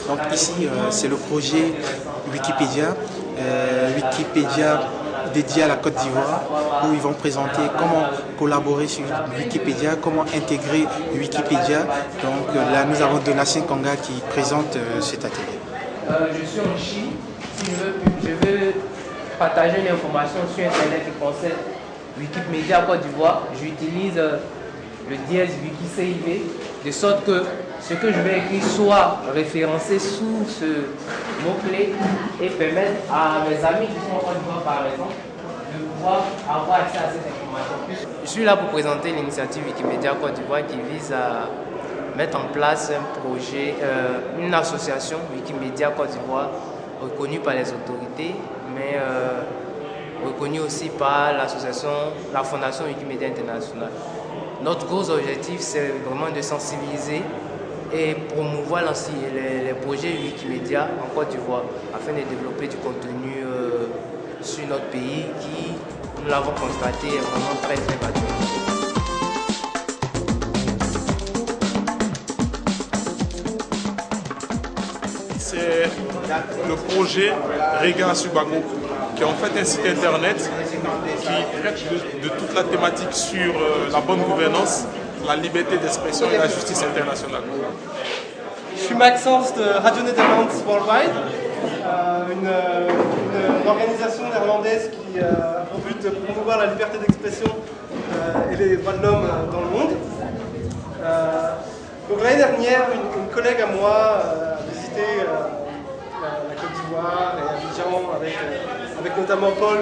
Donc ici, c'est le projet Wikipédia. Wikipédia dédié à la Côte d'Ivoire, où ils vont présenter comment collaborer sur Wikipédia, comment intégrer Wikipédia. Donc là, nous avons Donatien Kanga qui présente cet atelier. Je suis en Chine. Si je veux partager une information sur Internet qui concerne Wikipédia Côte d'Ivoire, j'utilise le dièse WikiCIV, de sorte que ce que je vais écrire soit référencé sous ce mot-clé et permettre à mes amis qui sont en Côte d'Ivoire, par exemple, de pouvoir avoir accès à cette information. Je suis là pour présenter l'initiative Wikipédia Côte d'Ivoire qui vise à mettre en place un projet, une association Wikimedia Côte d'Ivoire reconnue par les autorités, mais reconnue aussi par l'association, la Fondation Wikimedia International. Notre gros objectif, c'est vraiment de sensibiliser et promouvoir les projets Wikimedia en Côte d'Ivoire afin de développer du contenu sur notre pays qui, nous l'avons constaté, est vraiment très battu. C'est le projet Rega Subago, qui est en fait un site internet qui traite de toute la thématique sur la bonne gouvernance, la liberté d'expression et la justice internationale. Je suis Maxence de Radio Netherlands Worldwide, une organisation néerlandaise qui a pour but de promouvoir la liberté d'expression et les droits de l'homme dans le monde. Donc l'année dernière, une collègue à moi a visité la Côte d'Ivoire et Abidjan avec notamment Paul.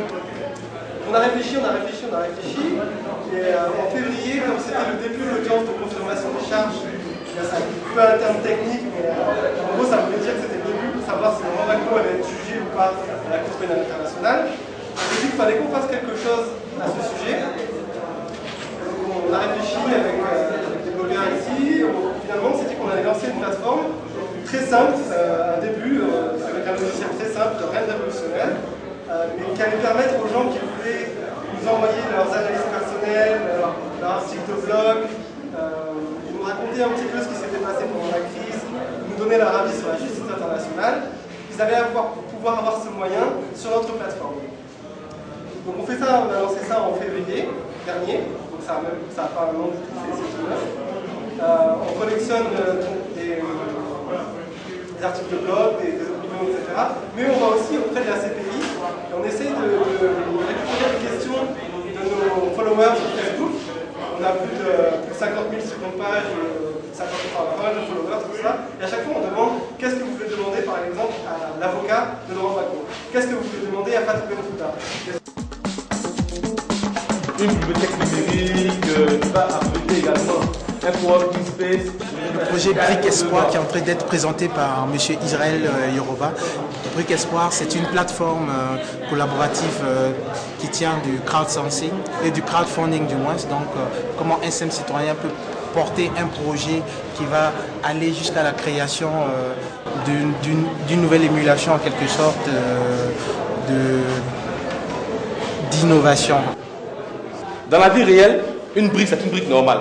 On a réfléchi, et en février, comme c'était le début de l'audience de confirmation des charges, c'est un peu un terme technique, mais en gros ça voulait dire que c'était le début pour savoir si Laurent Gbagbo allait être jugé ou pas à la Cour pénale internationale. On s'est dit qu'il fallait qu'on fasse quelque chose à ce sujet. Donc on a réfléchi avec des blogueurs ici. Finalement on s'est dit qu'on allait lancer une plateforme très simple, un début avec un logiciel très simple, rien de révolutionnaire, mais qui allait permettre aux gens qui voulaient nous envoyer leurs analyses personnelles, leurs articles de blog, nous raconter un petit peu ce qui s'était passé pendant la crise, nous donner leur avis sur la justice internationale. Ils allaient pouvoir avoir ce moyen sur notre plateforme. Donc on fait ça, on a lancé ça en février dernier, donc ça n'a pas un nom du tout, c'est tout neuf. On collectionne des articles de blog, des opinions, etc. Mais on va aussi auprès de la CPI et on essaye de récupérer les questions de nos followers sur Facebook. On a plus de 50 000 sur notre page, 50 000 de followers, tout ça. Et à chaque fois, on demande qu'est-ce que vous voulez demander, par exemple, à l'avocat de Laurent Gbagbo. Qu'est-ce que vous voulez demander à Fatou Bensouda. Une bibliothèque numérique qui va abriter également un coworking space. Le projet Brick Espoir qui est en train d'être présenté par M. Israël Yoruba. Brick Espoir, c'est une plateforme collaborative qui tient du crowdsourcing et du crowdfunding du moins. Donc comment un simple citoyen peut porter un projet qui va aller jusqu'à la création d'une nouvelle émulation en quelque sorte d'innovation. Dans la vie réelle, une brique, c'est une brique normale.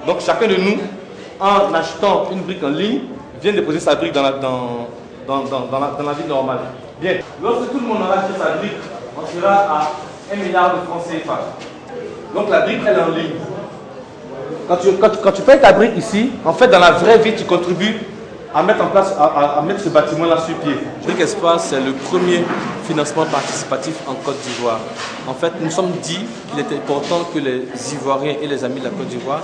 Donc chacun de nous, en achetant une brique en ligne, vient déposer sa brique dans la vie normale. Bien, lorsque tout le monde aura acheté sa brique, on sera à 1 milliard de francs CFA. Donc la brique, elle est en ligne. Quand tu payes ta brique ici, en fait, dans la vraie vie, tu contribues à mettre en place, à mettre ce bâtiment-là sur pied. Brick Espoir, c'est le premier financement participatif en Côte d'Ivoire. En fait, nous sommes dit qu'il était important que les Ivoiriens et les amis de la Côte d'Ivoire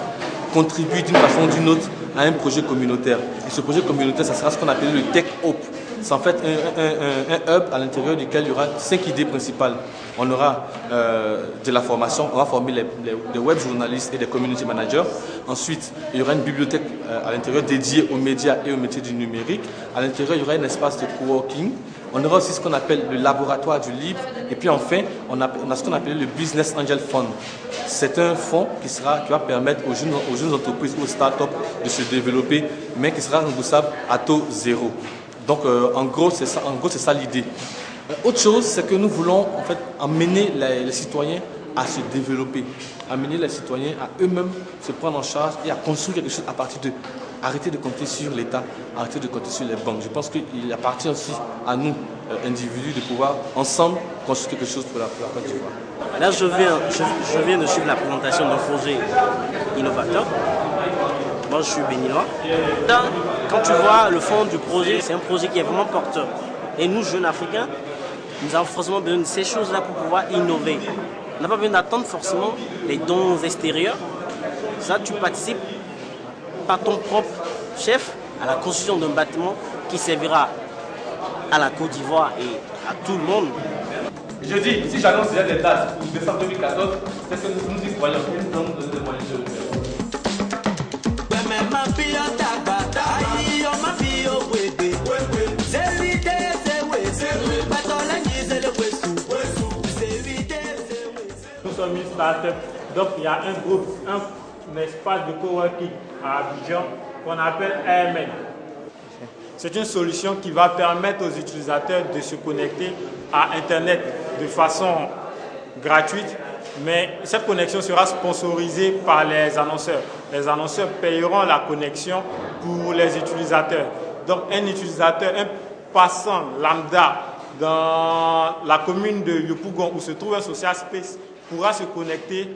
contribuent d'une façon ou d'une autre à un projet communautaire. Et ce projet communautaire, ça sera ce qu'on appelle le Tech Hope. C'est en fait un hub à l'intérieur duquel il y aura 5 idées principales. On aura de la formation, on va former des web journalistes et des community managers. Ensuite, il y aura une bibliothèque à l'intérieur dédiée aux médias et aux métiers du numérique. À l'intérieur, il y aura un espace de coworking. On aura aussi ce qu'on appelle le laboratoire du libre. Et puis enfin, on a ce qu'on appelle le Business Angel Fund. C'est un fonds qui va permettre aux jeunes entreprises, aux startups de se développer, mais qui sera remboursable à taux zéro. Donc en gros, c'est ça l'idée. Autre chose, c'est que nous voulons en fait emmener les citoyens à se développer, amener les citoyens à eux-mêmes se prendre en charge et à construire quelque chose à partir d'eux. Arrêter de compter sur l'État, arrêter de compter sur les banques. Je pense qu'il appartient aussi à nous, individus, de pouvoir ensemble construire quelque chose pour la Côte d'Ivoire. Là, je viens de suivre la présentation d'un projet innovateur. Moi, je suis béninois. Quand tu vois le fond du projet, c'est un projet qui est vraiment porteur. Et nous, jeunes Africains, nous avons forcément besoin de ces choses-là pour pouvoir innover. On n'a pas besoin d'attendre forcément les dons extérieurs. Ça, tu participes par ton propre chef à la construction d'un bâtiment qui servira à la Côte d'Ivoire et à tout le monde. Je dis, si j'annonce déjà des dates pour décembre 2014, c'est que nous y croyons. Nous allons donner des moyens de le faire. Nous sommes une start-up, donc il y a un groupe, un espace de coworking à Abidjan qu'on appelle AMN. C'est une solution qui va permettre aux utilisateurs de se connecter à Internet de façon gratuite, mais cette connexion sera sponsorisée par les annonceurs. Les annonceurs payeront la connexion pour les utilisateurs. Donc un utilisateur, un passant lambda dans la commune de Yopougon où se trouve un social space pourra se connecter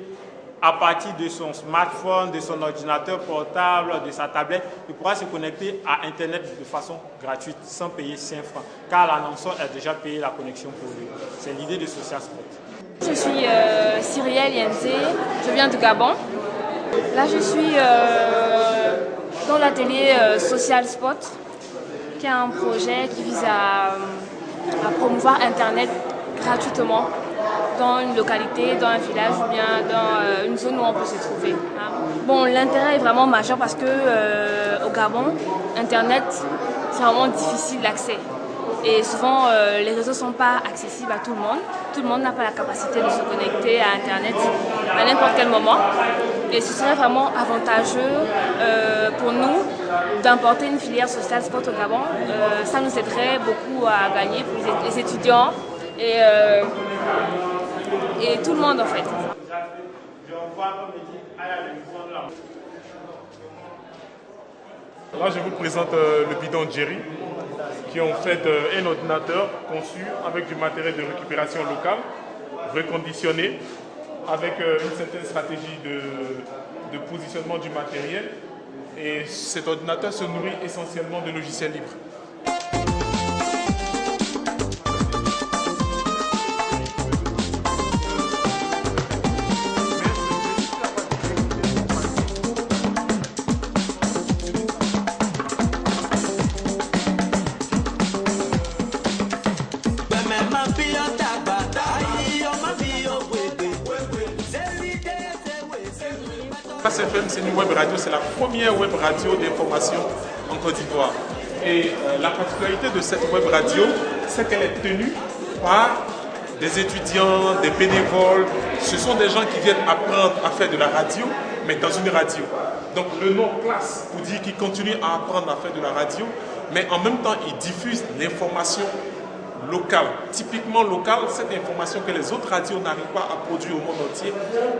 à partir de son smartphone, de son ordinateur portable, de sa tablette. Il pourra se connecter à Internet de façon gratuite, sans payer 5 francs, car l'annonceur a déjà payé la connexion pour lui. C'est l'idée de Social Spot. Je suis Cyrielle Yenze, je viens du Gabon. Là, je suis dans l'atelier Social Spot, qui est un projet qui vise à promouvoir Internet gratuitement dans une localité, dans un village ou bien dans une zone où on peut se trouver. Bon, l'intérêt est vraiment majeur parce que au Gabon, Internet, c'est vraiment difficile d'accès. Et souvent, les réseaux ne sont pas accessibles à tout le monde. Tout le monde n'a pas la capacité de se connecter à Internet à n'importe quel moment. Et ce serait vraiment avantageux pour nous d'importer une filière Social Spot au Gabon. Ça nous aiderait beaucoup à gagner pour les étudiants et tout le monde en fait. Là, je vous présente le bidon Jerry, qui est en fait un ordinateur conçu avec du matériel de récupération local, reconditionné, avec une certaine stratégie de positionnement du matériel. Et cet ordinateur se nourrit essentiellement de logiciels libres. Pass FM, c'est une web radio, c'est la première web radio d'information en Côte d'Ivoire. Et la particularité de cette web radio, c'est qu'elle est tenue par des étudiants, des bénévoles. Ce sont des gens qui viennent apprendre à faire de la radio, mais dans une radio. Donc le nom classe pour dire qu'ils continuent à apprendre à faire de la radio, mais en même temps, ils diffusent l'information locale, typiquement locale, cette information que les autres radios n'arrivent pas à produire au monde entier.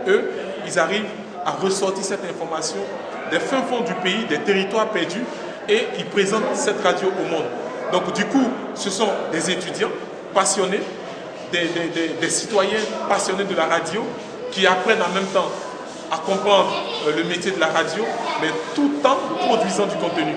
Eux, ils arrivent à ressortir cette information des fins fonds du pays, des territoires perdus, et ils présentent cette radio au monde. Donc du coup, ce sont des étudiants passionnés, des citoyens passionnés de la radio, qui apprennent en même temps à comprendre le métier de la radio, mais tout en produisant du contenu.